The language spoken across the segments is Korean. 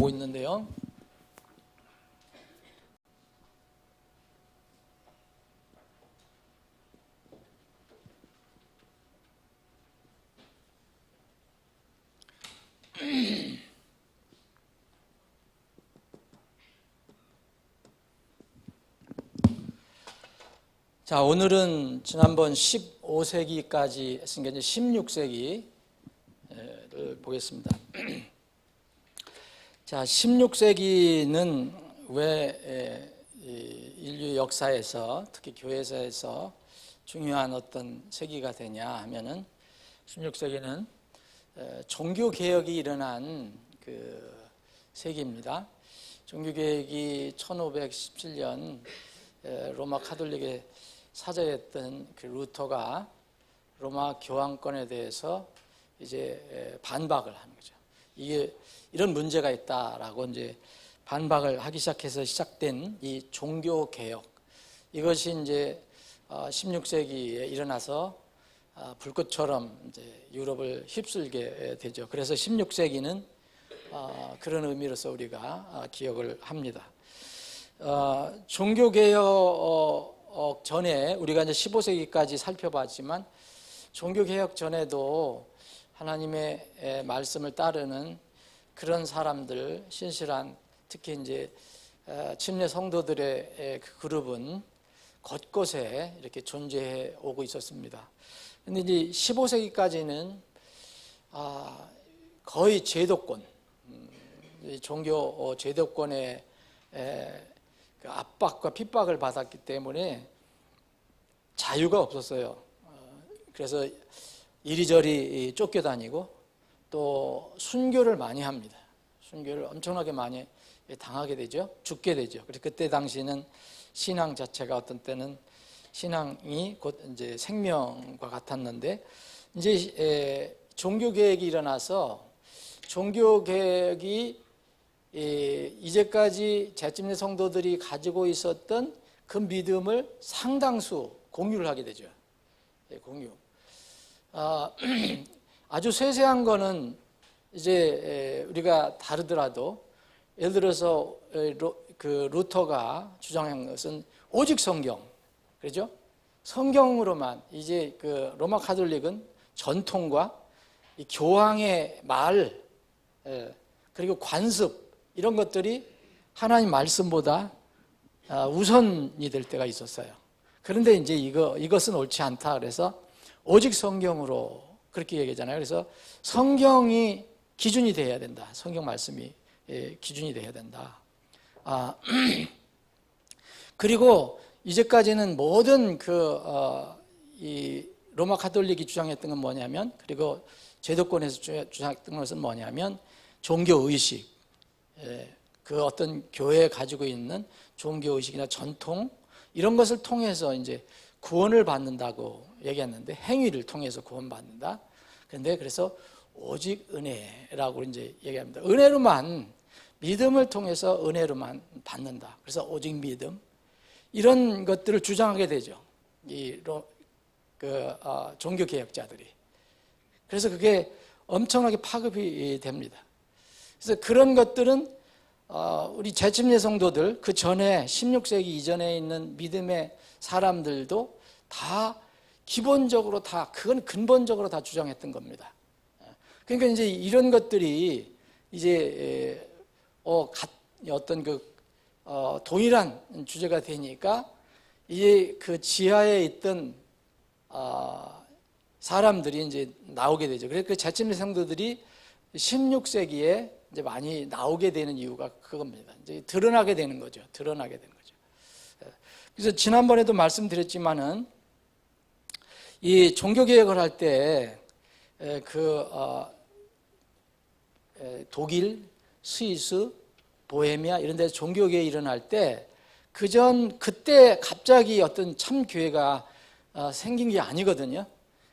보고 있는데요. 자, 오늘은 지난번 15세기까지 했으니까 이제 16세기를 보겠습니다. 자, 16세기는 왜 인류 역사에서, 특히 교회사에서 중요한 어떤 세기가 되냐 하면은 16세기는 종교개혁이 일어난 그 세기입니다. 종교개혁이 1517년 로마 카톨릭의 사자였던 그 루터가 로마 교황권에 대해서 이제 반박을 하는 거죠. 이게 이런 문제가 있다라고 이제 반박을 하기 시작해서 시작된 이 종교 개혁, 이것이 이제 16세기에 일어나서 불꽃처럼 이제 유럽을 휩쓸게 되죠. 그래서 16세기는 그런 의미로서 우리가 기억을 합니다. 종교개혁 전에 우리가 이제 15세기까지 살펴봤지만 종교개혁 전에도 하나님의 말씀을 따르는 그런 사람들, 신실한, 특히 이제 침례 성도들의 그 그룹은 곳곳에 이렇게 존재해 오고 있었습니다. 근데 이제 15세기까지는 거의 제도권, 종교 제도권의 그 압박과 핍박을 받았기 때문에 자유가 없었어요. 그래서 이리저리 쫓겨다니고 또 순교를 많이 합니다. 순교를 엄청나게 많이 당하게 되죠. 죽게 되죠. 그래서 그때 당시는 신앙 자체가 어떤 때는 신앙이 곧 이제 생명과 같았는데, 이제 종교개혁이 일어나서 종교개혁이 이제까지 재침례 성도들이 가지고 있었던 그 믿음을 상당수 공유를 하게 되죠. 공유. 아주 세세한 거는 이제 우리가 다르더라도, 예를 들어서 그 루터가 주장한 것은 오직 성경, 그렇죠? 성경으로만. 이제 그 로마 카톨릭은 전통과 이 교황의 말, 그리고 관습, 이런 것들이 하나님 말씀보다 우선이 될 때가 있었어요. 그런데 이제 이것은 옳지 않다. 그래서 오직 성경으로 그렇게 얘기하잖아요. 그래서 성경이 기준이 되어야 된다. 성경 말씀이 기준이 되어야 된다. 그리고 이제까지는 모든 이 로마 카톨릭이 주장했던 건 뭐냐면, 그리고 제도권에서 주장했던 것은 뭐냐면, 종교의식, 그 어떤 교회에 가지고 있는 종교의식이나 전통, 이런 것을 통해서 이제 구원을 받는다고 얘기했는데, 행위를 통해서 구원받는다. 그런데 그래서 오직 은혜라고 이제 얘기합니다. 은혜로만, 믿음을 통해서 은혜로만 받는다. 그래서 오직 믿음, 이런 것들을 주장하게 되죠. 종교개혁자들이. 그래서 그게 엄청나게 파급이 됩니다. 그래서 그런 것들은 우리 재침례 성도들, 그 전에 16세기 이전에 있는 믿음의 사람들도 다 기본적으로 그건 근본적으로 다 주장했던 겁니다. 그러니까 이제 이런 것들이 이제 어떤 동일한 주제가 되니까 이제 그 지하에 있던 사람들이 이제 나오게 되죠. 그래서 그 재침례 성도들이 16세기에 이제 많이 나오게 되는 이유가 그겁니다. 이제 드러나게 되는 거죠. 드러나게 되는 거죠. 그래서 지난번에도 말씀드렸지만은 이 종교개혁을 할 때 독일, 스위스, 보헤미아 이런 데서 종교개혁이 일어날 때 그때 갑자기 어떤 참 교회가 생긴 게 아니거든요.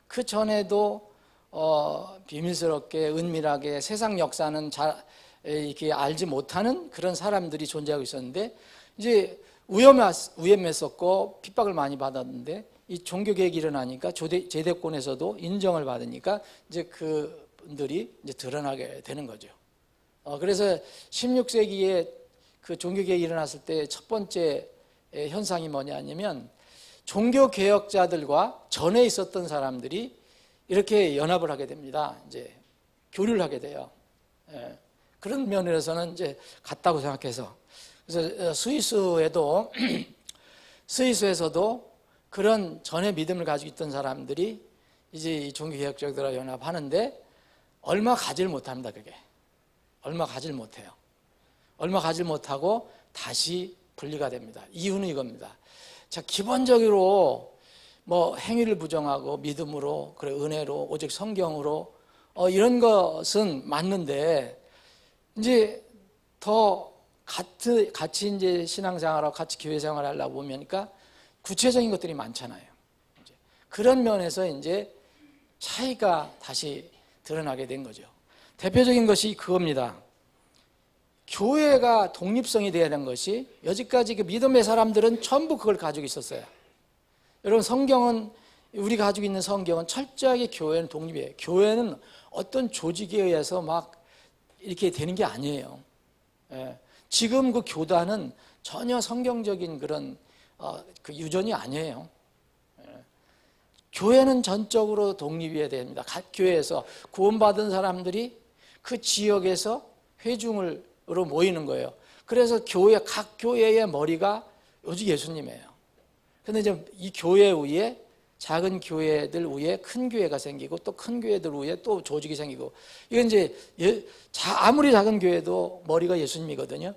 그 전에도 비밀스럽게 은밀하게 세상 역사는 잘 이렇게 알지 못하는 그런 사람들이 존재하고 있었는데, 이제 위험했었고 핍박을 많이 받았는데, 이 종교개혁이 일어나니까 제도권에서도 인정을 받으니까 이제 그분들이 이제 드러나게 되는 거죠. 그래서 16세기에 그 종교개혁이 일어났을 때 첫 번째 현상이 뭐냐면 종교개혁자들과 전에 있었던 사람들이 이렇게 연합을 하게 됩니다. 이제 교류를 하게 돼요. 그런 면에서는 이제 같다고 생각해서. 그래서 스위스에서도 그런 전에 믿음을 가지고 있던 사람들이 이제 이 종교개혁자들과 연합하는데 얼마 가지를 못합니다. 그게 얼마 가지를 못해요. 얼마 가지를 못하고 다시 분리가 됩니다. 이유는 이겁니다. 자, 기본적으로 뭐 행위를 부정하고 믿음으로, 그래 은혜로, 오직 성경으로 이런 것은 맞는데 이제 더 같이 이제 신앙생활하고 같이 교회생활을 하려고 보니까 구체적인 것들이 많잖아요. 이제 그런 면에서 이제 차이가 다시 드러나게 된 거죠. 대표적인 것이 그겁니다. 교회가 독립성이 되어야 하는 것이 여지까지 그 믿음의 사람들은 전부 그걸 가지고 있었어요. 여러분 성경은 우리가 가지고 있는 성경은 철저하게 교회는 독립이에요. 교회는 어떤 조직에 의해서 막 이렇게 되는 게 아니에요. 지금 그 교단은 전혀 성경적인 그런 그 유전이 아니에요. 교회는 전적으로 독립해야 됩니다. 각 교회에서 구원받은 사람들이 그 지역에서 회중으로 모이는 거예요. 그래서 각 교회의 머리가 오직 예수님이에요. 근데 이제 이 교회 위에 작은 교회들 위에 큰 교회가 생기고 또 큰 교회들 위에 또 조직이 생기고 이건 이제 아무리 작은 교회도 머리가 예수님이거든요.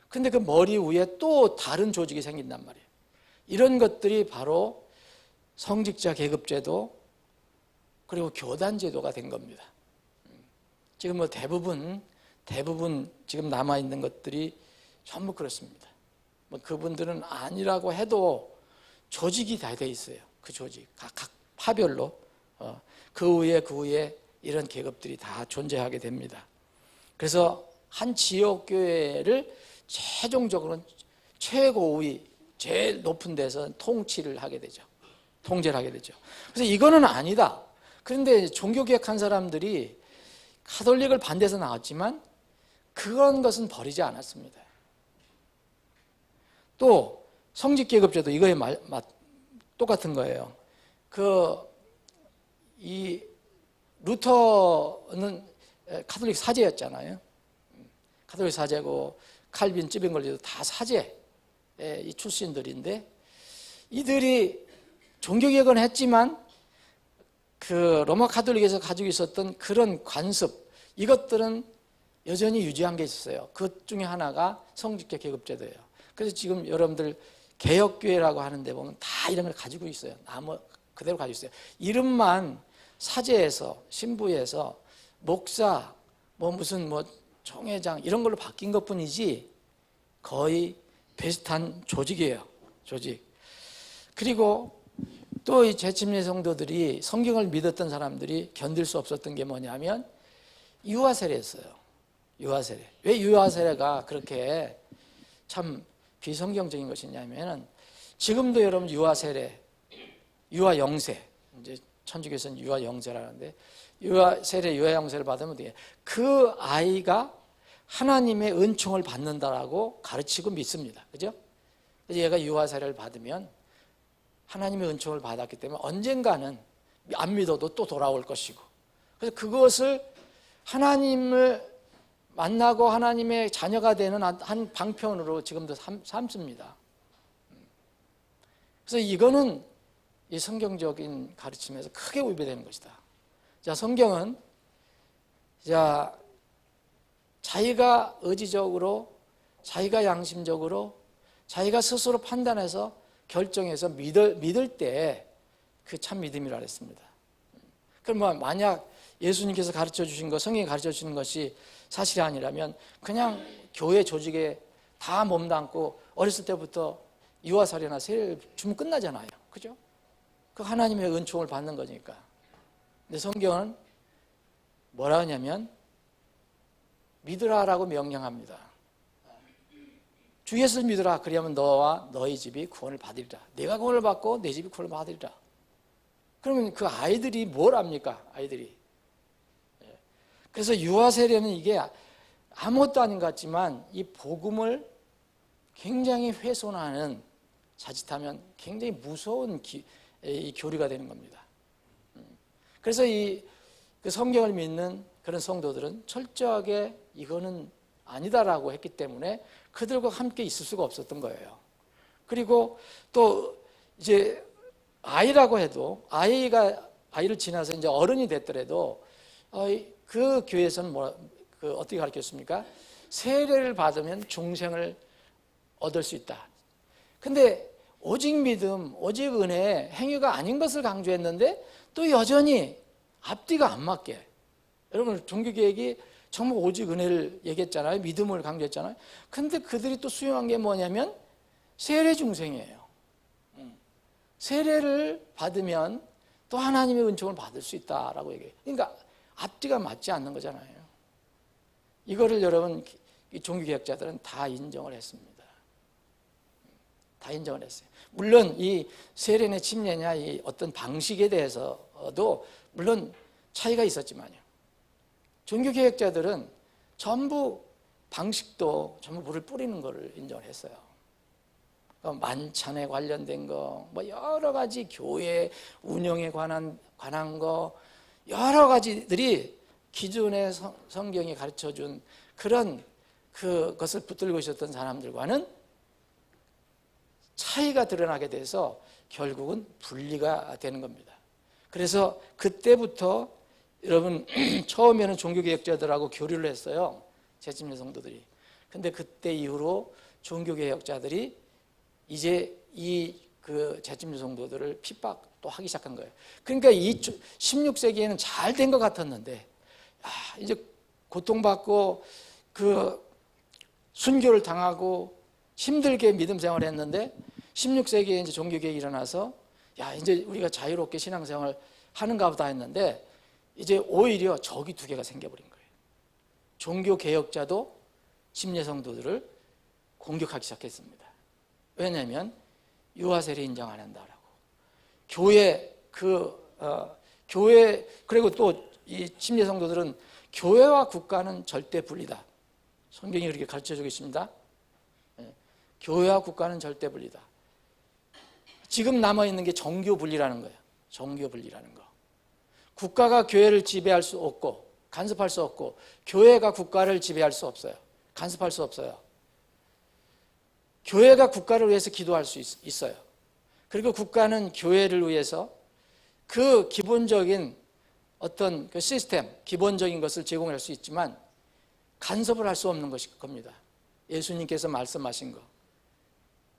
근데 그 머리 위에 또 다른 조직이 생긴단 말이에요. 이런 것들이 바로 성직자 계급제도 그리고 교단제도가 된 겁니다. 지금 뭐 대부분 지금 남아있는 것들이 전부 그렇습니다. 뭐 그분들은 아니라고 해도 조직이 다 돼 있어요. 그 조직 각 파별로 그 위에 이런 계급들이 다 존재하게 됩니다. 그래서 한 지역 교회를 최종적으로는 최고위 제일 높은 데서 통치를 하게 되죠. 통제를 하게 되죠. 그래서 이거는 아니다. 그런데 종교개혁한 사람들이 가톨릭을 반대해서 나왔지만 그런 것은 버리지 않았습니다. 또 성직계급제도 이거에 똑같은 거예요. 이 루터는 가톨릭 사제였잖아요. 가톨릭 사제고 칼빈, 찌빙걸리도 다 사제 이 출신들인데 이들이 종교개혁은 했지만 그 로마 가톨릭에서 가지고 있었던 그런 관습 이것들은 여전히 유지한 게 있었어요. 그 중에 하나가 성직자 계급제도예요. 그래서 지금 여러분들 개혁교회라고 하는데 보면 다 이런 걸 가지고 있어요. 그대로 가지고 있어요. 이름만 사제에서 신부에서 목사 무슨 총회장 이런 걸로 바뀐 것뿐이지 거의 비슷한 조직이에요. 조직. 그리고 또 이 재침례 성도들이 성경을 믿었던 사람들이 견딜 수 없었던 게 뭐냐면 유아세례였어요. 유아세례. 왜 유아세례가 그렇게 참 비성경적인 것이냐면 지금도 여러분 유아세례, 유아영세 이제 천주교에서는 유아영세라는데 유아세례, 유아영세를 받으면 돼요. 그 아이가 하나님의 은총을 받는다라고 가르치고 믿습니다. 그죠? 그래서 얘가 유아세례를 받으면 하나님의 은총을 받았기 때문에 언젠가는 안 믿어도 또 돌아올 것이고 그래서 그것을 하나님을 만나고 하나님의 자녀가 되는 한 방편으로 지금도 삼습니다. 그래서 이거는 이 성경적인 가르침에서 크게 위배되는 것이다. 자, 성경은 자기가 의지적으로 자기가 양심적으로 자기가 스스로 판단해서 결정해서 믿을 때 그 참 믿음이라 그랬습니다. 그럼 만약 예수님께서 가르쳐 주신 것, 성경이 가르쳐 주시는 것이 사실이 아니라면 그냥 교회 조직에 다 몸담고 어렸을 때부터 유아세례나 세례를 주면 끝나잖아요. 그죠? 그 하나님의 은총을 받는 거니까. 근데 성경은 뭐라 하냐면 믿으라라고 명령합니다. 주 예수를 믿으라. 그리하면 너와 너희 집이 구원을 받으리라. 내가 구원을 받고 내 집이 구원을 받으리라. 그러면 그 아이들이 뭘 합니까? 아이들이. 그래서 유아세례는 이게 아무것도 아닌 것 같지만 이 복음을 굉장히 훼손하는, 자칫하면 굉장히 무서운 이 교리가 되는 겁니다. 그래서 그 성경을 믿는 그런 성도들은 철저하게 이거는 아니다라고 했기 때문에 그들과 함께 있을 수가 없었던 거예요. 그리고 또 이제 아이라고 해도 아이를 지나서 이제 어른이 됐더라도 그 교회에서는 어떻게 가르쳤습니까? 세례를 받으면 중생을 얻을 수 있다. 근데 오직 믿음, 오직 은혜, 행위가 아닌 것을 강조했는데 또 여전히 앞뒤가 안 맞게. 여러분, 종교개혁이 정말 오직 은혜를 얘기했잖아요. 믿음을 강조했잖아요. 근데 그들이 또 수용한 게 뭐냐면 세례 중생이에요. 세례를 받으면 또 하나님의 은총을 받을 수 있다라고 얘기해요. 그러니까 앞뒤가 맞지 않는 거잖아요. 이거를 여러분, 종교개혁자들은 다 인정을 했습니다. 다 인정을 했어요. 물론 이 세례냐 침례냐 이 어떤 방식에 대해서도 물론 차이가 있었지만요. 종교개혁자들은 전부 방식도 전부 물을 뿌리는 것을 인정을 했어요. 만찬에 관련된 거, 뭐 여러 가지 교회 운영에 관한 거, 여러 가지들이 기존의 성경이 가르쳐준 그런 그것을 붙들고 있었던 사람들과는 차이가 드러나게 돼서 결국은 분리가 되는 겁니다. 그래서 그때부터 여러분 처음에는 종교개혁자들하고 교류를 했어요. 재침례 성도들이. 근데 그때 이후로 종교개혁자들이 이제 그 재침례 성도들을 핍박 또 하기 시작한 거예요. 그러니까 이 16세기에는 잘 된 것 같았는데 이제 고통받고 그 순교를 당하고 힘들게 믿음 생활을 했는데 16세기에 이제 종교개혁이 일어나서 이제 우리가 자유롭게 신앙생활 하는가 보다 했는데 이제 오히려 적이 두 개가 생겨버린 거예요. 종교개혁자도 침례 성도들을 공격하기 시작했습니다. 왜냐하면 유아세례 인정 안 한다라고. 교회 그리고 또 이 침례 성도들은 교회와 국가는 절대 분리다. 성경이 그렇게 가르쳐주고 있습니다. 교회와 국가는 절대 분리다. 지금 남아있는 게 종교 분리라는 거예요. 종교 분리라는 거. 국가가 교회를 지배할 수 없고 간섭할 수 없고 교회가 국가를 지배할 수 없어요. 간섭할 수 없어요. 교회가 국가를 위해서 기도할 수 있어요. 그리고 국가는 교회를 위해서 그 기본적인 어떤 그 시스템, 기본적인 것을 제공할 수 있지만 간섭을 할 수 없는 것일 겁니다. 예수님께서 말씀하신 거.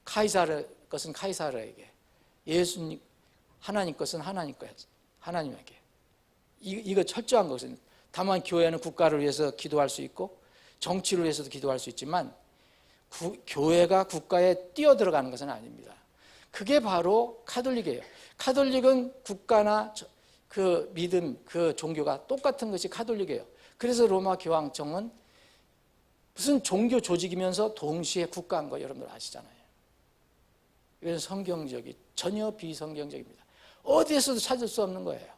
카이사르 것은 카이사르에게, 하나님 것은 하나님에게. 이거 철저한 것은, 다만 교회는 국가를 위해서 기도할 수 있고 정치를 위해서도 기도할 수 있지만 교회가 국가에 뛰어들어가는 것은 아닙니다. 그게 바로 카톨릭이에요. 카톨릭은 국가나 그 믿음, 그 종교가 똑같은 것이 카톨릭이에요. 그래서 로마 교황청은 무슨 종교 조직이면서 동시에 국가인 거 여러분들 아시잖아요. 이건 전혀 비성경적입니다. 어디에서도 찾을 수 없는 거예요.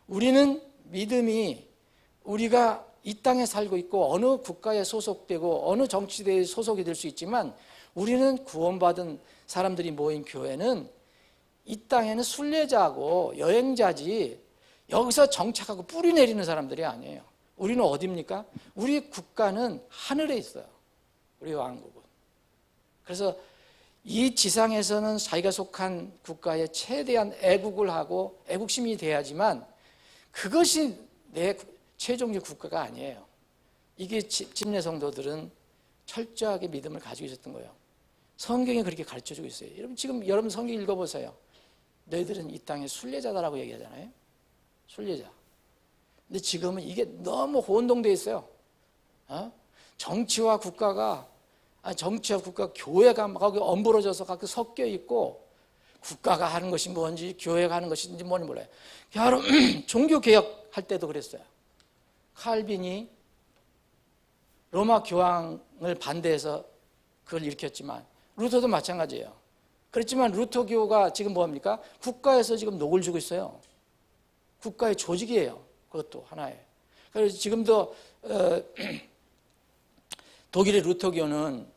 우리는 믿음이 우리가 이 땅에 살고 있고 어느 국가에 소속되고 어느 정치대에 소속이 될 수 있지만 우리는 구원받은 사람들이 모인 교회는 이 땅에는 순례자고 여행자지 여기서 정착하고 뿌리 내리는 사람들이 아니에요. 우리는 어디입니까? 우리 국가는 하늘에 있어요. 우리 왕국은. 그래서 이 지상에서는 자기가 속한 국가에 최대한 애국을 하고 애국심이 돼야지만 그것이 내 최종적 국가가 아니에요. 이게 침례 성도들은 철저하게 믿음을 가지고 있었던 거예요. 성경이 그렇게 가르쳐주고 있어요. 여러분 성경 읽어보세요. 너희들은 이 땅의 순례자다라고 얘기하잖아요. 순례자. 근데 지금은 이게 너무 혼동되어 있어요. 정치와 국가가 교회가 거기 엄부러져서 가끔 섞여 있고 국가가 하는 것이 뭔지 교회가 하는 것인지 뭔지 몰라요. 여러분 종교개혁 할 때도 그랬어요. 칼빈이 로마 교황을 반대해서 그걸 일으켰지만 루터도 마찬가지예요. 그렇지만 루터교가 지금 뭡니까? 국가에서 지금 녹을 주고 있어요. 국가의 조직이에요. 그것도 하나예요. 그래서 지금도 독일의 루터교는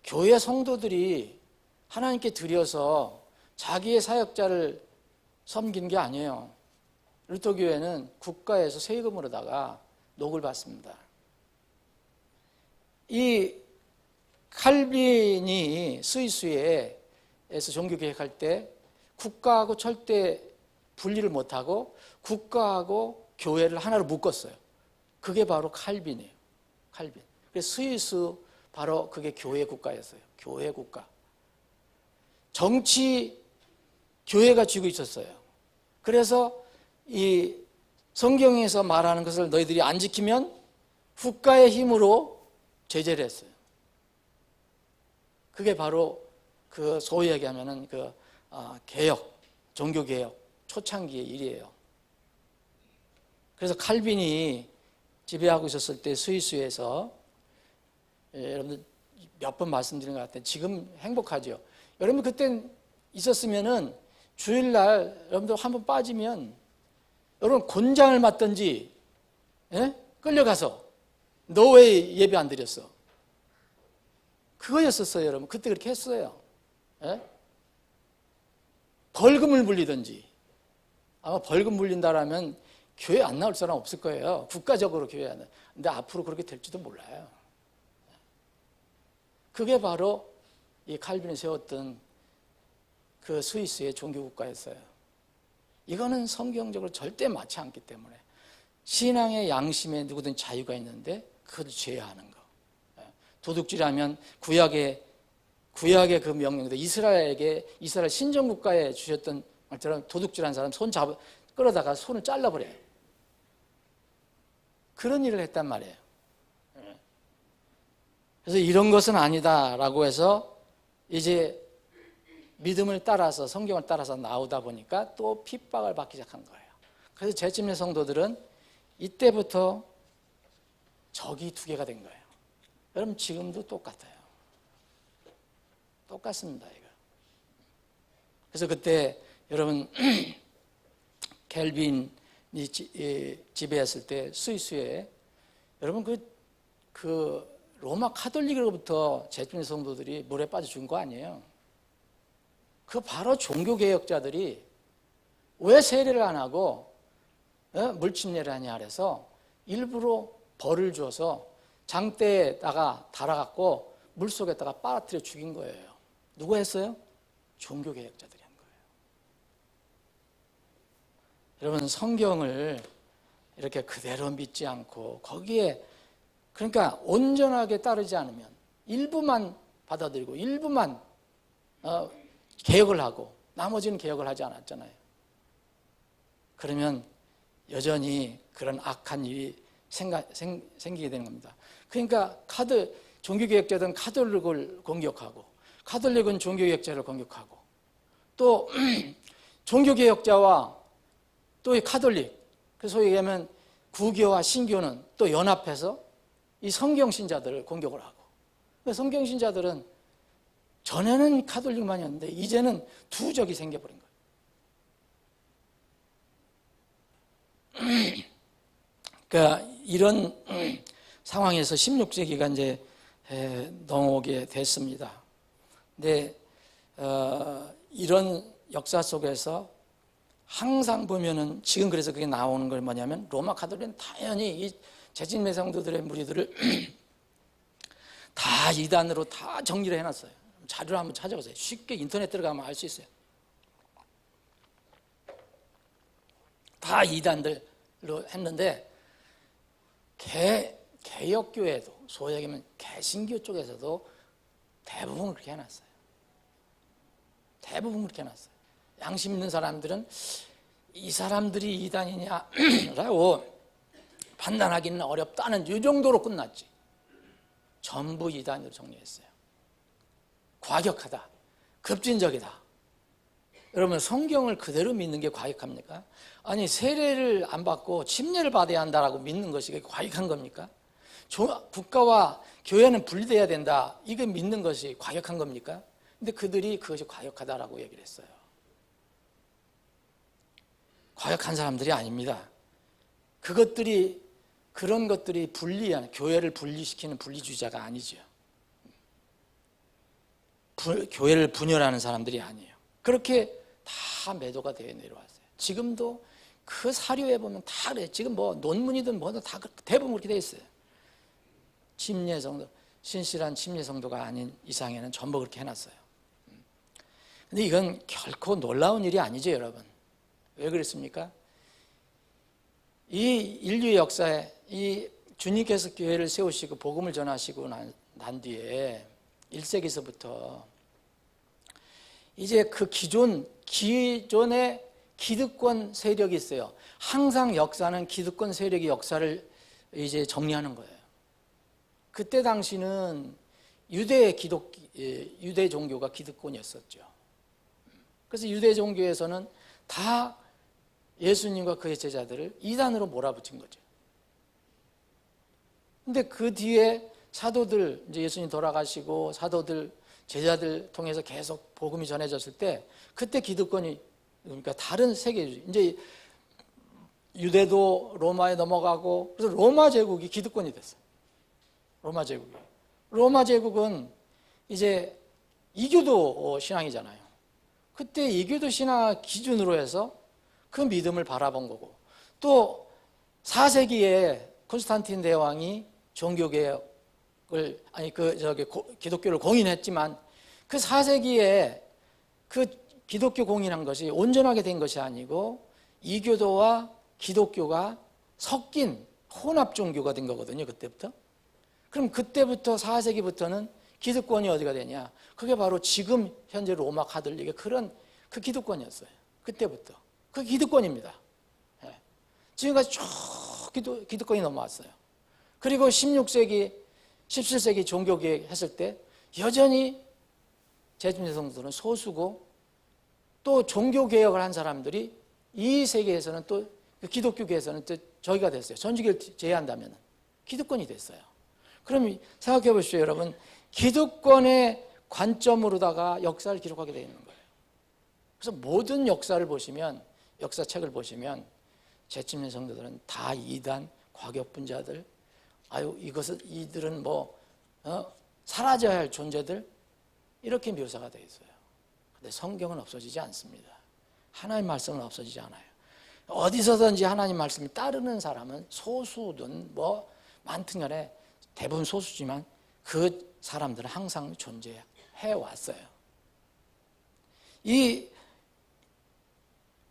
교회 성도들이 하나님께 드려서 자기의 사역자를 섬기는 게 아니에요. 루터교회는 국가에서 세금으로다가 녹을 받습니다. 이 칼빈이 스위스에서 종교개혁할 때 국가하고 절대 분리를 못하고 국가하고 교회를 하나로 묶었어요. 그게 바로 칼빈이에요. 칼빈. 그래서 스위스 바로 그게 교회 국가였어요. 교회 국가. 정치 교회가 쥐고 있었어요. 그래서 이 성경에서 말하는 것을 너희들이 안 지키면 국가의 힘으로 제재를 했어요. 그게 바로 그 소위 얘기하면은 개혁, 종교개혁, 초창기의 일이에요. 그래서 칼빈이 지배하고 있었을 때 스위스에서 여러분들 몇 번 말씀드린 것 같아요. 지금 행복하죠. 여러분 그때 있었으면은 주일날 여러분들 한번 빠지면 여러분 곤장을 맞든지 끌려가서 너 왜 예배 안 드렸어? 그거였었어요. 여러분 그때 그렇게 했어요. 벌금을 물리든지. 아마 벌금 물린다라면 교회 안 나올 사람 없을 거예요. 국가적으로 교회 안 나올. 근데 앞으로 그렇게 될지도 몰라요. 그게 바로 이 칼빈이 세웠던 그 스위스의 종교국가였어요. 이거는 성경적으로 절대 맞지 않기 때문에 신앙의 양심에 누구든 자유가 있는데 그것도 제어하는 거. 도둑질하면 구약의 그 명령도 이스라엘 신정국가에 주셨던 말처럼 도둑질한 사람 손 끌어다가 손을 잘라버려요. 그런 일을 했단 말이에요. 그래서 이런 것은 아니다라고 해서 이제 믿음을 따라서 성경을 따라서 나오다 보니까 또 핍박을 받기 시작한 거예요. 그래서 제침의 성도들은 이때부터 적이 두 개가 된 거예요. 여러분 지금도 똑같아요. 똑같습니다. 이거. 그래서 그때 여러분 켈빈이 지배했을 때 스위스에 여러분 그 로마 카톨릭으로부터 제침의 성도들이 물에 빠져 죽은 거 아니에요. 그 바로 종교개혁자들이 왜 세례를 안 하고 물침례를 하냐 그래서 일부러 벌을 줘서 장대에다가 달아갖고 물속에다가 빨아들여 죽인 거예요. 누가 했어요? 종교개혁자들이 한 거예요. 여러분 성경을 이렇게 그대로 믿지 않고 거기에 그러니까 온전하게 따르지 않으면 일부만 받아들이고 일부만 개혁을 하고 나머지는 개혁을 하지 않았잖아요. 그러면 여전히 그런 악한 일이 생기게 되는 겁니다. 그러니까 종교개혁자들은 카톨릭을 공격하고 카톨릭은 종교개혁자를 공격하고 또 종교개혁자와 또 이 카톨릭 그래서 소위 얘기하면 구교와 신교는 또 연합해서 이 성경신자들을 공격을 하고 성경신자들은 전에는 카톨릭만이었는데 이제는 두 적이 생겨버린 거예요. 그러니까 이런 상황에서 16세기가 이제 넘어오게 됐습니다. 근데 이런 역사 속에서 항상 보면은 지금 그래서 그게 나오는 걸 뭐냐면 로마 카톨릭은 당연히 이 제침의 성도들의 무리들을 다 이단으로 다 정리를 해놨어요. 자료를 한번 찾아보세요. 쉽게 인터넷 들어가면 알 수 있어요. 다 이단들로 했는데 개혁교회도 소위 얘기하면 개신교 쪽에서도 대부분 그렇게 해놨어요. 대부분 그렇게 해놨어요. 양심 있는 사람들은 이 사람들이 이단이냐라고 판단하기는 어렵다는 이 정도로 끝났지. 전부 이단으로 정리했어요. 과격하다. 급진적이다. 여러분 성경을 그대로 믿는 게 과격합니까? 아니 세례를 안 받고 침례를 받아야 한다라고 믿는 것이 과격한 겁니까? 국가와 교회는 분리돼야 된다. 이거 믿는 것이 과격한 겁니까? 근데 그들이 그것이 과격하다라고 얘기를 했어요. 과격한 사람들이 아닙니다. 그것들이 그런 것들이 분리하는, 교회를 분리시키는 분리주의자가 아니죠. 교회를 분열하는 사람들이 아니에요. 그렇게 다 매도가 되어 내려왔어요. 지금도 그 사료에 보면 다 그래요. 지금 뭐 논문이든 뭐든 다 대부분 그렇게 되어 있어요. 침례 성도, 신실한 침례 성도가 아닌 이상에는 전부 그렇게 해놨어요. 근데 이건 결코 놀라운 일이 아니죠, 여러분. 왜 그랬습니까? 이 인류의 역사에 이 주님께서 교회를 세우시고 복음을 전하시고 난 뒤에 1세기서부터 이제 그 기존의 기득권 세력이 있어요. 항상 역사는 기득권 세력이 역사를 이제 정리하는 거예요. 그때 당시는 유대 종교가 기득권이었었죠. 그래서 유대 종교에서는 다 예수님과 그의 제자들을 이단으로 몰아붙인 거죠. 근데 그 뒤에 사도들, 이제 예수님 돌아가시고 사도들, 제자들 통해서 계속 복음이 전해졌을 때 그때 기득권이, 그러니까 다른 세계주의, 이제 유대도 로마에 넘어가고, 그래서 로마 제국이 기득권이 됐어요. 로마 제국이. 로마 제국은 이제 이교도 신앙이잖아요. 그때 이교도 신앙 기준으로 해서 그 믿음을 바라본 거고, 또 4세기에 콘스탄틴 대왕이 종교개혁을, 기독교를 공인했지만 그 4세기에 그 기독교 공인한 것이 온전하게 된 것이 아니고 이교도와 기독교가 섞인 혼합 종교가 된 거거든요, 그때부터. 그럼 그때부터 4세기부터는 기득권이 어디가 되냐? 그게 바로 지금 현재 로마 가톨릭의 그런 그 기득권이었어요. 그때부터. 그 기득권입니다. 예. 지금까지 쭉 기득권이 넘어왔어요. 그리고 16세기, 17세기 종교개혁 했을 때 여전히 재침례 성도들은 소수고, 또 종교개혁을 한 사람들이 이 세계에서는 또 기독교계에서는 또 저기가 됐어요. 전주교를 제외한다면 기득권이 됐어요. 그럼 생각해 보십시오, 여러분. 기득권의 관점으로다가 역사를 기록하게 되어 있는 거예요. 그래서 모든 역사를 보시면, 역사책을 보시면 재침례 성도들은 다 이단, 과격분자들, 이들은 사라져야 할 존재들, 이렇게 묘사가 되어 있어요. 근데 성경은 없어지지 않습니다. 하나님 말씀은 없어지지 않아요. 어디서든지 하나님 말씀을 따르는 사람은 소수든 많든 간에 대부분 소수지만 그 사람들은 항상 존재해 왔어요.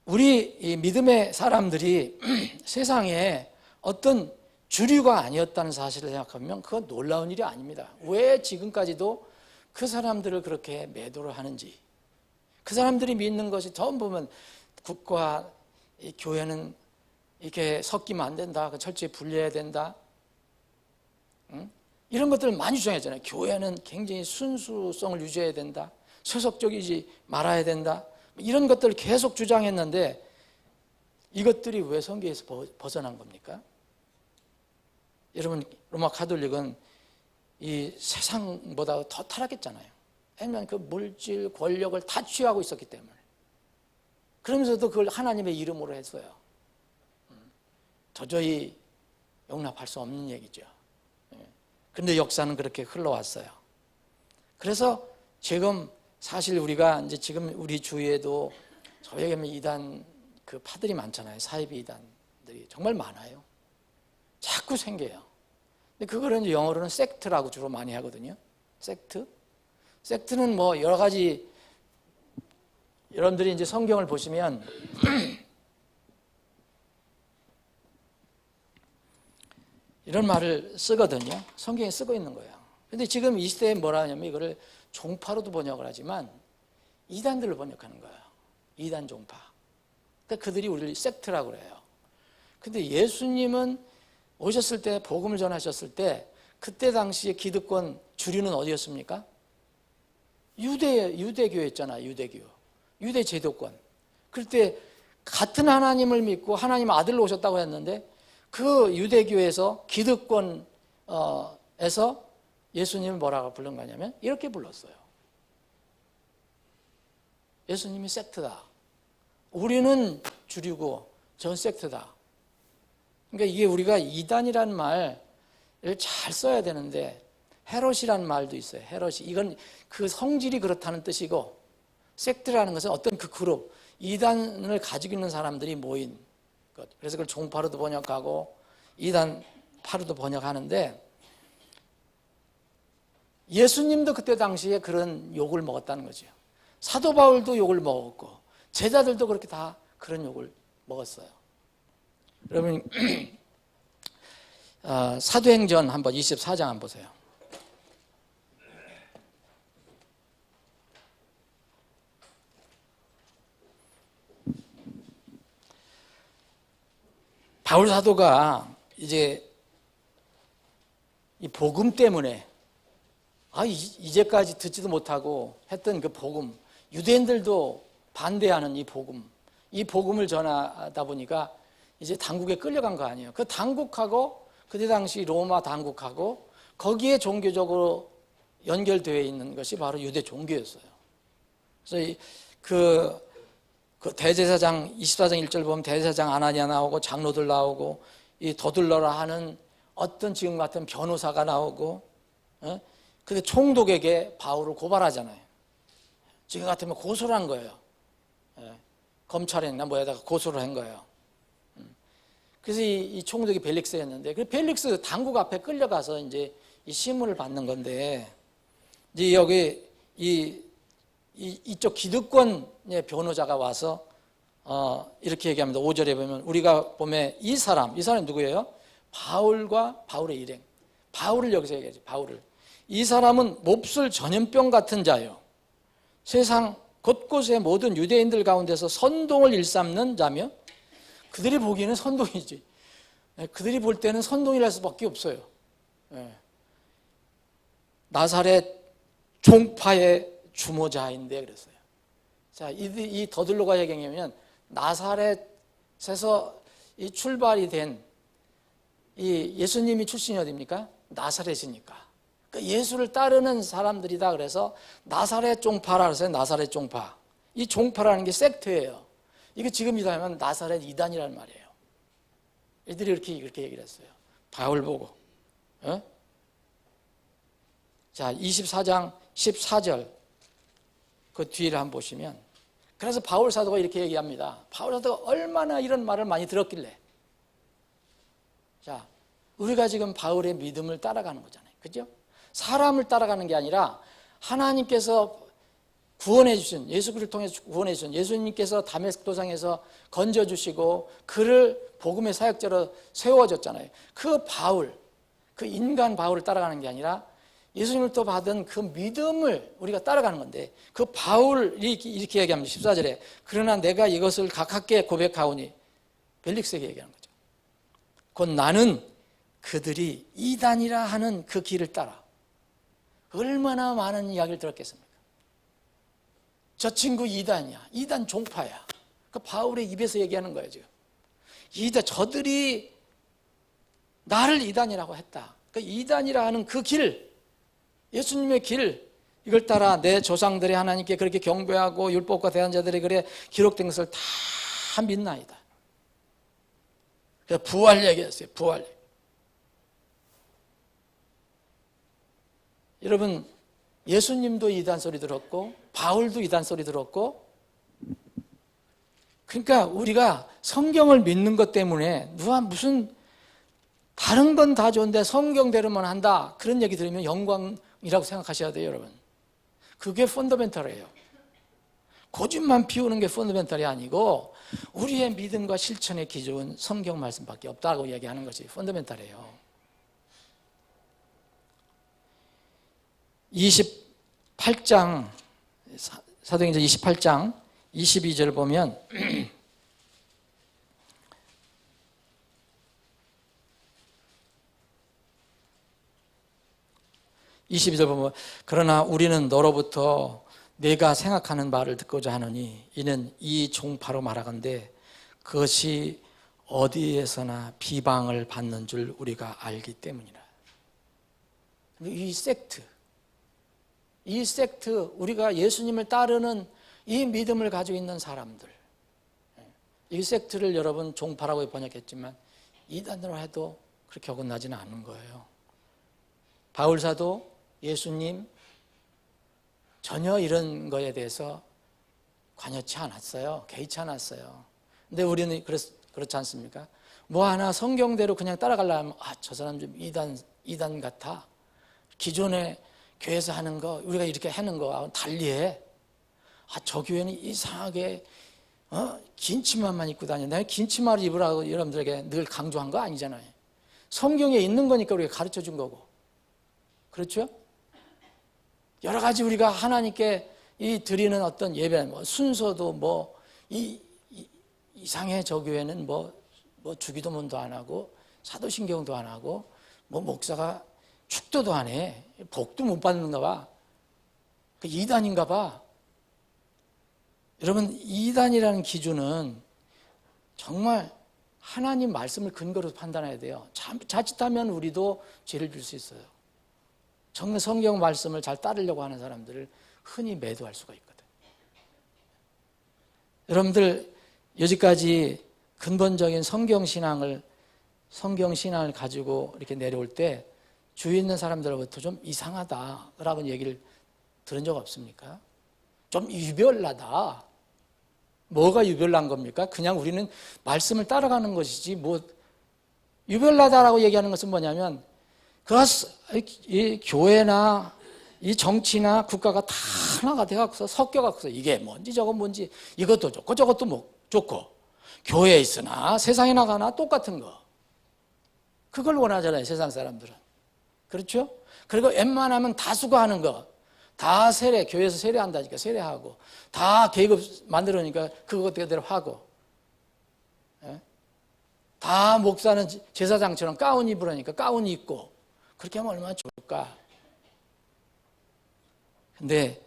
우리 이 믿음의 사람들이 세상에 어떤 주류가 아니었다는 사실을 생각하면 그건 놀라운 일이 아닙니다. 왜 지금까지도 그 사람들을 그렇게 매도를 하는지, 그 사람들이 믿는 것이 전부 보면 국가, 교회는 이렇게 섞이면 안 된다, 철저히 분리해야 된다, 이런 것들을 많이 주장했잖아요. 교회는 굉장히 순수성을 유지해야 된다, 세속적이지 말아야 된다, 이런 것들을 계속 주장했는데 이것들이 왜 성경에서 벗어난 겁니까? 여러분, 로마 가톨릭은 이 세상보다 더 타락했잖아요. 왜냐하면 그 물질, 권력을 다 취하고 있었기 때문에. 그러면서도 그걸 하나님의 이름으로 했어요. 도저히 용납할 수 없는 얘기죠. 그런데 역사는 그렇게 흘러왔어요. 그래서 지금 사실 우리가 이제 지금 우리 주위에도 저에게 이단 그 파들이 많잖아요. 사이비 이단들이 정말 많아요. 자꾸 생겨요. 근데 그거를 이제 영어로는 섹트라고 주로 많이 하거든요. 섹트? 섹트는 여러 가지, 여러분들이 이제 성경을 보시면 이런 말을 쓰거든요. 성경에 쓰고 있는 거예요. 근데 지금 이 시대에 뭐라 하냐면 이거를 종파로도 번역을 하지만 이단들을 번역하는 거예요. 이단 종파. 그러니까 그들이 우리를 섹트라고 그래요. 근데 예수님은 오셨을 때, 복음을 전하셨을 때 그때 당시에 기득권 주류는 어디였습니까? 유대교였잖아요. 유대 제도권. 그럴 때 같은 하나님을 믿고 하나님 아들로 오셨다고 했는데 그 유대교에서 기득권에서 예수님을 뭐라고 부른 거냐면 이렇게 불렀어요. 예수님이 섹트다. 우리는 주류고 전 섹트다. 그러니까 이게 우리가 이단이라는 말을 잘 써야 되는데 헤롯이라는 말도 있어요. 헤롯이. 이건 그 성질이 그렇다는 뜻이고, 섹트라는 것은 어떤 그 그룹, 이단을 가지고 있는 사람들이 모인 것. 그래서 그걸 종파로도 번역하고 이단파로도 번역하는데, 예수님도 그때 당시에 그런 욕을 먹었다는 거죠. 사도 바울도 욕을 먹었고 제자들도 그렇게 다 그런 욕을 먹었어요. 여러분 사도행전 한번 24장 한번 보세요. 바울 사도가 이제 이 복음 때문에 이제까지 듣지도 못하고 했던 그 복음, 유대인들도 반대하는 이 복음을 전하다 보니까 이제 당국에 끌려간 거 아니에요. 그 당국하고 그때 당시 로마 당국하고 거기에 종교적으로 연결되어 있는 것이 바로 유대 종교였어요. 그래서 그 대제사장 24장 1절 보면 대제사장 아나니아 나오고 장로들 나오고 이 더둘러라 하는 어떤 지금 같은 변호사가 나오고, 근데 총독에게 바울을 고발하잖아요. 지금 같으면 고소를 한 거예요. 검찰에나 뭐에다가 고소를 한 거예요. 그래서 이 총독이 벨릭스였는데, 그 벨릭스 당국 앞에 끌려가서 이제 이 심문을 받는 건데, 이제 여기 이쪽 기득권의 변호자가 와서 이렇게 얘기합니다. 5절에 보면 우리가 보면 이 사람이 누구예요? 바울과 바울의 일행. 바울을 여기서 얘기하지. 바울을. 이 사람은 몹쓸 전염병 같은 자요. 세상 곳곳의 모든 유대인들 가운데서 선동을 일삼는 자며, 그들이 보기에는 선동이지. 그들이 볼 때는 선동이랄 수밖에 없어요. 나사렛 종파의 주모자인데 그랬어요. 자, 이 더들로가 얘기하면 나사렛에서 이 출발이 된 이 예수님이 출신이 어디입니까? 나사렛이니까. 그러니까 예수를 따르는 사람들이다. 그래서 나사렛 종파라 그래서 나사렛 종파. 이 종파라는 게 섹트예요. 이게 지금이다 하면 나사렛 이단이라는 말이에요. 애들이 이렇게 얘기를 했어요. 바울 보고. 자, 24장 14절 그 뒤를 한번 보시면, 그래서 바울 사도가 이렇게 얘기합니다. 바울 사도가 얼마나 이런 말을 많이 들었길래. 자, 우리가 지금 바울의 믿음을 따라가는 거잖아요. 그죠? 사람을 따라가는 게 아니라 하나님께서 구원해 주신, 예수 그리스도를 통해서 구원해 주신 예수님께서 다메섹 도상에서 건져 주시고 그를 복음의 사역자로 세워줬잖아요. 그 바울, 그 인간 바울을 따라가는 게 아니라 예수님을 또 받은 그 믿음을 우리가 따라가는 건데, 그 바울이 이렇게 얘기합니다. 14절에 그러나 내가 이것을 가깝게 고백하오니, 벨릭스에게 얘기하는 거죠. 곧 나는 그들이 이단이라 하는 그 길을 따라. 얼마나 많은 이야기를 들었겠습니까? 저 친구 이단이야. 이단 종파야. 그 바울의 입에서 얘기하는 거예요, 지금. 저들이 나를 이단이라고 했다. 그 이단이라 하는 그 길, 예수님의 길, 이걸 따라 내 조상들이 하나님께 그렇게 경배하고 율법과 대한 자들이 그래 기록된 것을 다 믿나이다. 그래서 부활 얘기했어요. 부활. 여러분, 예수님도 이단 소리 들었고 바울도 이단 소리 들었고, 그러니까 우리가 성경을 믿는 것 때문에 누가 무슨 다른 건 다 좋은데 성경대로만 한다, 그런 얘기 들으면 영광이라고 생각하셔야 돼요, 여러분. 그게 펀더멘털이에요. 고집만 피우는 게 펀더멘털이 아니고 우리의 믿음과 실천의 기준은 성경 말씀밖에 없다고 얘기하는 것이 펀더멘털이에요. 28장 사도행전 28장 22절을 보면 그러나 우리는 너로부터 내가 생각하는 말을 듣고자 하노니 이는 이 종파로 말하건대 그것이 어디에서나 비방을 받는 줄 우리가 알기 때문이라. 이 섹트, 우리가 예수님을 따르는 이 믿음을 가지고 있는 사람들, 이 섹트를 여러분 종파라고 번역했지만 이단으로 해도 그렇게 어긋나지는 않는 거예요. 바울사도 예수님 전혀 이런 거에 대해서 관여치 않았어요. 개의치 않았어요. 근데 우리는 그렇지 않습니까? 뭐 하나 성경대로 그냥 따라가려면 저 사람 좀 이단 같아. 기존에 교회에서 하는 거 우리가 이렇게 하는 거와 달리해. 저 교회는 이상하게 긴 치마만 입고 다녀. 내가 긴 치마를 입으라고 여러분들에게 늘 강조한 거 아니잖아요. 성경에 있는 거니까 우리가 가르쳐 준 거고. 그렇죠? 여러 가지 우리가 하나님께 드리는 어떤 예배, 순서도 이상해. 저 교회는 주기도문도 안 하고 사도신경도 안 하고 목사가 축도도 안 해. 복도 못 받는가 봐. 그 이단인가 봐. 여러분, 이단이라는 기준은 정말 하나님 말씀을 근거로 판단해야 돼요. 자칫하면 우리도 죄를 질 수 있어요. 정말 성경 말씀을 잘 따르려고 하는 사람들을 흔히 매도할 수가 있거든. 여러분들, 여기까지 근본적인 성경신앙을 가지고 이렇게 내려올 때 주위에 있는 사람들로부터 좀 이상하다라고 얘기를 들은 적 없습니까? 좀 유별나다. 뭐가 유별난 겁니까? 그냥 우리는 말씀을 따라가는 것이지 유별나다라고 얘기하는 것은 뭐냐면 이 교회나 이 정치나 국가가 다 하나가 돼갖고서 섞여갖고서 이게 뭔지 저건 뭔지 이것도 좋고 저것도 좋고 교회에 있으나 세상에 나가나 똑같은 거 그걸 원하잖아요. 세상 사람들은. 그렇죠? 그리고 웬만하면 다수가 하는 거 다 교회에서 세례한다니까 세례하고 다 계급 만들어니까 그것대로 하고 다 목사는 제사장처럼 가운 입으라니까 가운 입고 그렇게 하면 얼마나 좋을까. 근데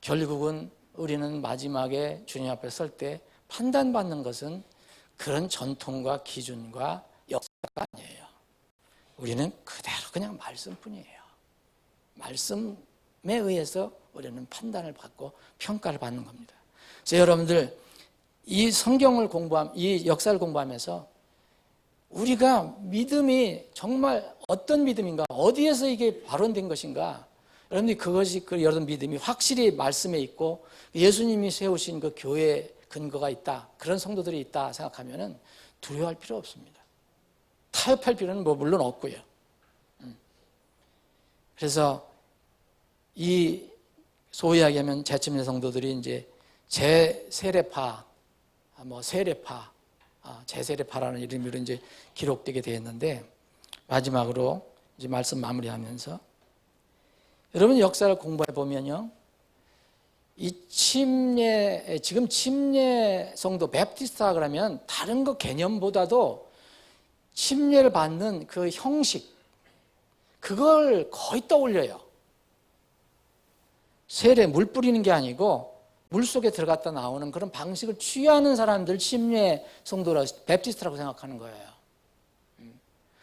결국은 우리는 마지막에 주님 앞에 설 때 판단받는 것은 그런 전통과 기준과 역사가 아니에요. 우리는 그대로 그냥 말씀뿐이에요. 말씀에 의해서 우리는 판단을 받고 평가를 받는 겁니다. 그래서 여러분들 이 성경을 이 역사를 공부하면서 우리가 믿음이 정말 어떤 믿음인가, 어디에서 이게 발원된 것인가, 여러분들이 여러분 믿음이 확실히 말씀에 있고 예수님이 세우신 그 교회에 근거가 있다, 그런 성도들이 있다 생각하면은 두려워할 필요 없습니다. 타협할 필요는 물론 없고요. 그래서 이 소위 얘기하면 재침례 성도들이 이제 제세례파, 세례파, 제세례파라는 이름으로 이제 기록되게 되었는데 마지막으로 이제 말씀 마무리하면서 여러분 역사를 공부해 보면요, 지금 침례 성도 베프티스타 그러면 다른 거 개념보다도 침례를 받는 그 형식 그걸 거의 떠올려요. 세례 물 뿌리는 게 아니고 물 속에 들어갔다 나오는 그런 방식을 취하는 사람들 침례 성도라 베프티스트라고 생각하는 거예요.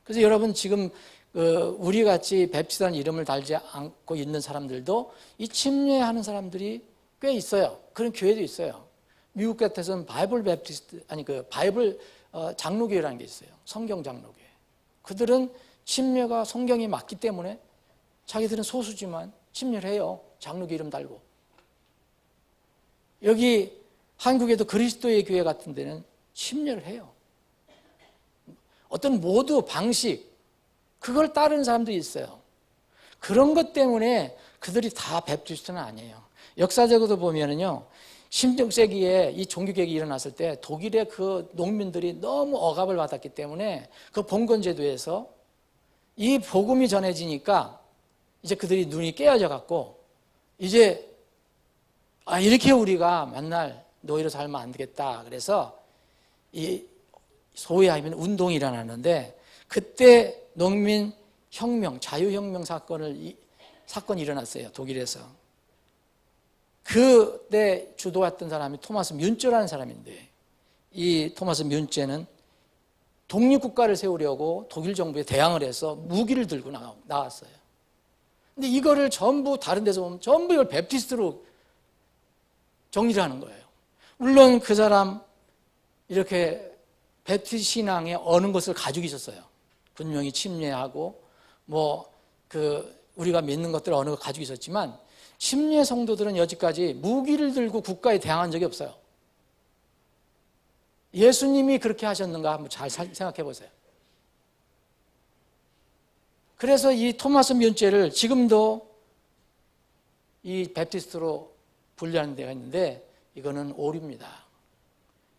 그래서 여러분 지금 우리 같이 베프티스트라는 이름을 달지 않고 있는 사람들도 이 침례하는 사람들이 꽤 있어요. 그런 교회도 있어요. 미국 같아서는 바이블 베프티스트 바이블 장로교회라는 게 있어요. 성경 장로교회. 그들은 침례가 성경에 맞기 때문에 자기들은 소수지만 침례를 해요. 장로교 이름 달고. 여기 한국에도 그리스도의 교회 같은 데는 침례를 해요. 어떤 모두 방식 그걸 따르는 사람도 있어요. 그런 것 때문에 그들이 다 베프티스트는 아니에요. 역사적으로 보면은요, 16세기에 이 종교개혁이 일어났을 때 독일의 그 농민들이 너무 억압을 받았기 때문에 그 봉건제도에서 이 복음이 전해지니까 이제 그들이 눈이 깨어져 갖고 이제 이렇게 우리가 맨날 노예로 살면 안 되겠다. 그래서 이 소위 하면 운동이 일어나는데 그때 농민 혁명, 자유혁명 사건이 일어났어요. 독일에서. 그때 주도했던 사람이 토마스 뮌제라는 사람인데 이 토마스 뮌제는 독립국가를 세우려고 독일 정부에 대항을 해서 무기를 들고 나왔어요. 근데 이거를 전부 다른 데서 보면 전부 이걸 베프티스트로 정리를 하는 거예요. 물론 그 사람 이렇게 배티스트 신앙의 어느 것을 가지고 있었어요. 분명히 침례하고 우리가 믿는 것들 어느 것 가지고 있었지만 침례 성도들은 여지까지 무기를 들고 국가에 대항한 적이 없어요. 예수님이 그렇게 하셨는가 한번 잘 생각해 보세요. 그래서 이 토마스 면죄를 지금도 이 배티스트로 분류하는 데가 있는데 이거는 오류입니다.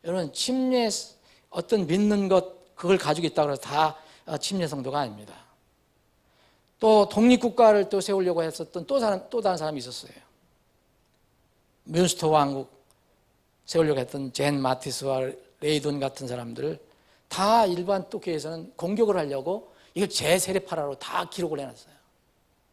여러분, 침례 어떤 믿는 것 그걸 가지고 있다고 해서 다 침례 성도가 아닙니다. 또 독립국가를 또 세우려고 했었던 또 다른 사람이 있었어요. 뮌스터 왕국 세우려고 했던 젠 마티스와 레이돈 같은 사람들 다 일반 또교에서는 공격을 하려고 이걸 재세례파라로 다 기록을 해놨어요.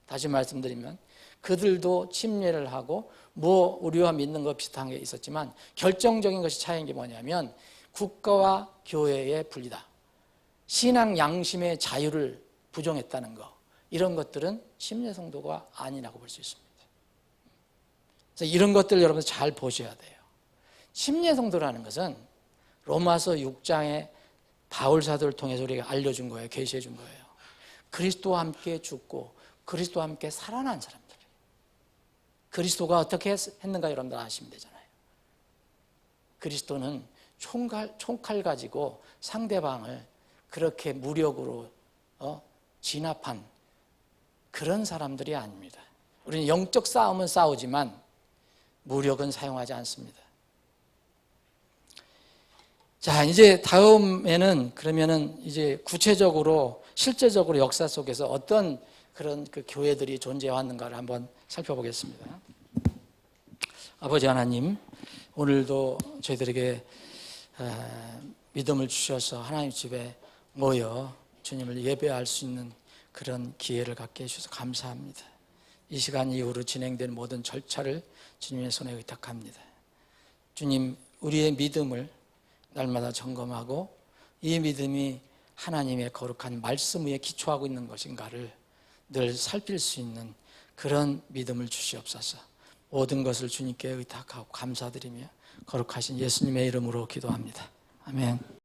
다시 말씀드리면 그들도 침례를 하고 우리와 믿는 거 비슷한 게 있었지만 결정적인 것이 차이인 게 뭐냐면 국가와 교회의 분리다. 신앙 양심의 자유를 부정했다는 거. 이런 것들은 침례 성도가 아니라고 볼 수 있습니다. 그래서 이런 것들 여러분 잘 보셔야 돼요. 침례 성도라는 것은 로마서 6장에 바울 사도를 통해서 우리가 알려준 거예요. 계시해 준 거예요. 그리스도와 함께 죽고 그리스도와 함께 살아난 사람들. 그리스도가 어떻게 했는가 여러분들 아시면 되잖아요. 그리스도는 총칼 가지고 상대방을 그렇게 무력으로 진압한 그런 사람들이 아닙니다. 우리는 영적 싸움은 싸우지만 무력은 사용하지 않습니다. 자, 이제 다음에는 그러면은 이제 구체적으로 실제적으로 역사 속에서 어떤 그런 그 교회들이 존재해 왔는가를 한번 살펴보겠습니다. 아버지 하나님, 오늘도 저희들에게 믿음을 주셔서 하나님 집에 모여 주님을 예배할 수 있는 그런 기회를 갖게 해주셔서 감사합니다. 이 시간 이후로 진행된 모든 절차를 주님의 손에 의탁합니다. 주님, 우리의 믿음을 날마다 점검하고 이 믿음이 하나님의 거룩한 말씀 위에 기초하고 있는 것인가를 늘 살필 수 있는 그런 믿음을 주시옵소서. 모든 것을 주님께 의탁하고 감사드리며 거룩하신 예수님의 이름으로 기도합니다. 아멘.